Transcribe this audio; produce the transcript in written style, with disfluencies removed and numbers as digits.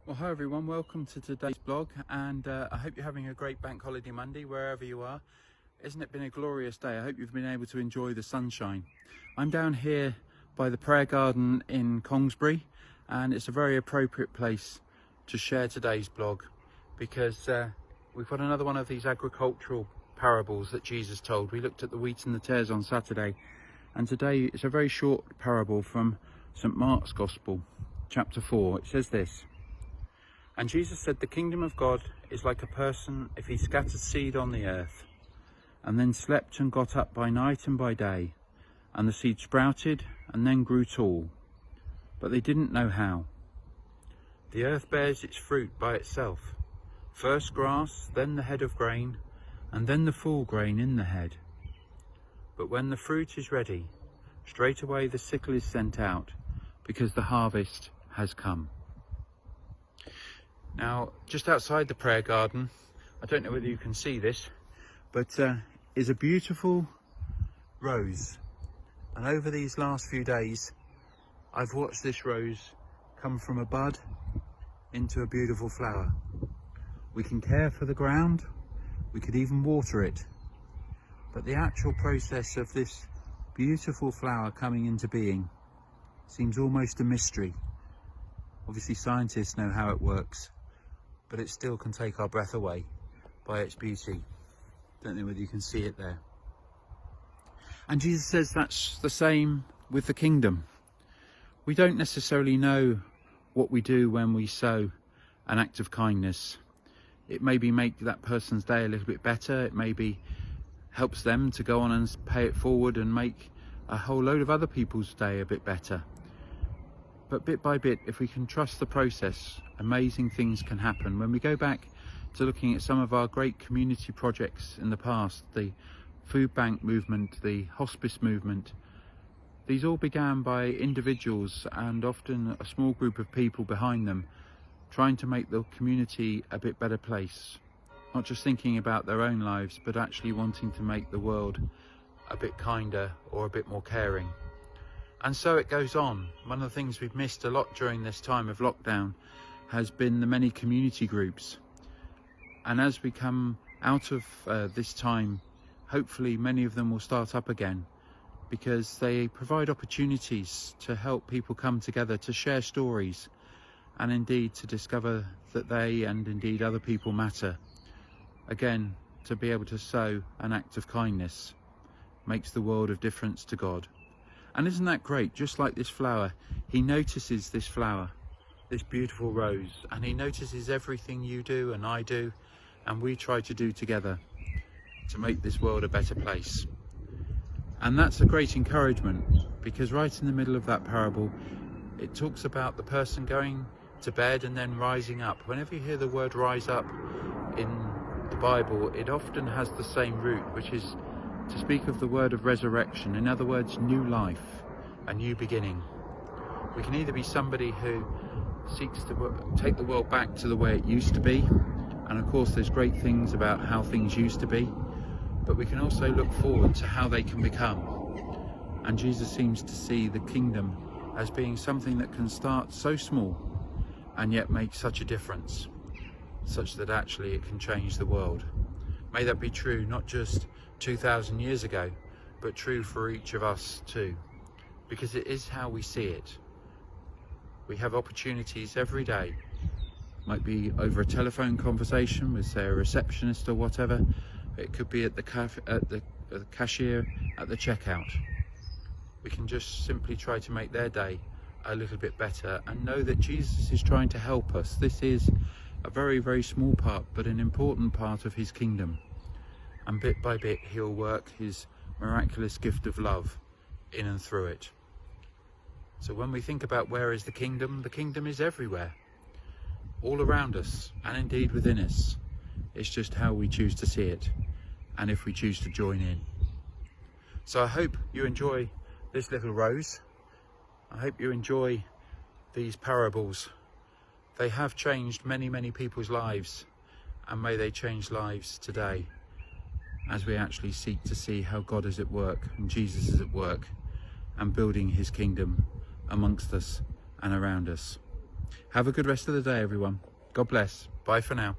Well, hi everyone, welcome to today's blog, and I hope you're having a great bank holiday Monday wherever you are. Isn't it been a glorious day? I hope you've been able to enjoy the sunshine. I'm down here by the prayer garden in Kongsbury, and it's a very appropriate place to share today's blog because we've got another one of these agricultural parables that Jesus told. We looked at the wheat and the tares on Saturday, and today it's a very short parable from St. Mark's Gospel, chapter 4. It says this: "And Jesus said, the kingdom of God is like a person if he scattered seed on the earth, and then slept and got up by night and by day, and the seed sprouted and then grew tall, but they didn't know how. The earth bears its fruit by itself, first grass, then the head of grain, and then the full grain in the head. But when the fruit is ready, straightway the sickle is sent out, because the harvest has come." Now, just outside the prayer garden, I don't know whether you can see this, but is a beautiful rose. And over these last few days, I've watched this rose come from a bud into a beautiful flower. We can care for the ground, we could even water it, but the actual process of this beautiful flower coming into being seems almost a mystery. Obviously scientists know how it works, but it still can take our breath away by its beauty. Don't know whether you can see it there. And Jesus says that's the same with the kingdom. We don't necessarily know what we do when we sow an act of kindness. It maybe make that person's day a little bit better. It maybe helps them to go on and pay it forward and make a whole load of other people's day a bit better. But bit by bit, if we can trust the process, amazing things can happen. When we go back to looking at some of our great community projects in the past, the food bank movement, the hospice movement, these all began by individuals and often a small group of people behind them, trying to make the community a bit better place. Not just thinking about their own lives, but actually wanting to make the world a bit kinder or a bit more caring. And so it goes on. One of the things we've missed a lot during this time of lockdown has been the many community groups. And as we come out of this time, hopefully many of them will start up again, because they provide opportunities to help people come together, to share stories, and indeed to discover that they and indeed other people matter. Again, to be able to sow an act of kindness makes the world of difference to God. And isn't that great? Just like this flower, he notices this flower, this beautiful rose, and he notices everything you do and I do, and we try to do together to make this world a better place. And that's a great encouragement, because right in the middle of that parable, it talks about the person going to bed and then rising up. Whenever you hear the word rise up in the Bible, it often has the same root, which is to speak of the word of resurrection. In other words, new life, a new beginning. We can either be somebody who seeks to take the world back to the way it used to be, and of course there's great things about how things used to be, but we can also look forward to how they can become. And Jesus seems to see the kingdom as being something that can start so small and yet make such a difference, such that actually it can change the world. May that be true not just 2,000 years ago, but true for each of us too, because it is how we see it. We have opportunities every day. Might be over a telephone conversation with, say, a receptionist or whatever. It could be at the cashier, at the checkout. We can just simply try to make their day a little bit better and know that Jesus is trying to help us. This is a very, very small part, but an important part of his kingdom. And bit by bit, he'll work his miraculous gift of love in and through it. So when we think about where is the kingdom is everywhere, all around us, and indeed within us. It's just how we choose to see it, and if we choose to join in. So I hope you enjoy this little rose. I hope you enjoy these parables. They have changed many, many people's lives, and may they change lives today, as we actually seek to see how God is at work and Jesus is at work and building his kingdom amongst us and around us. Have a good rest of the day, everyone. God bless. Bye for now.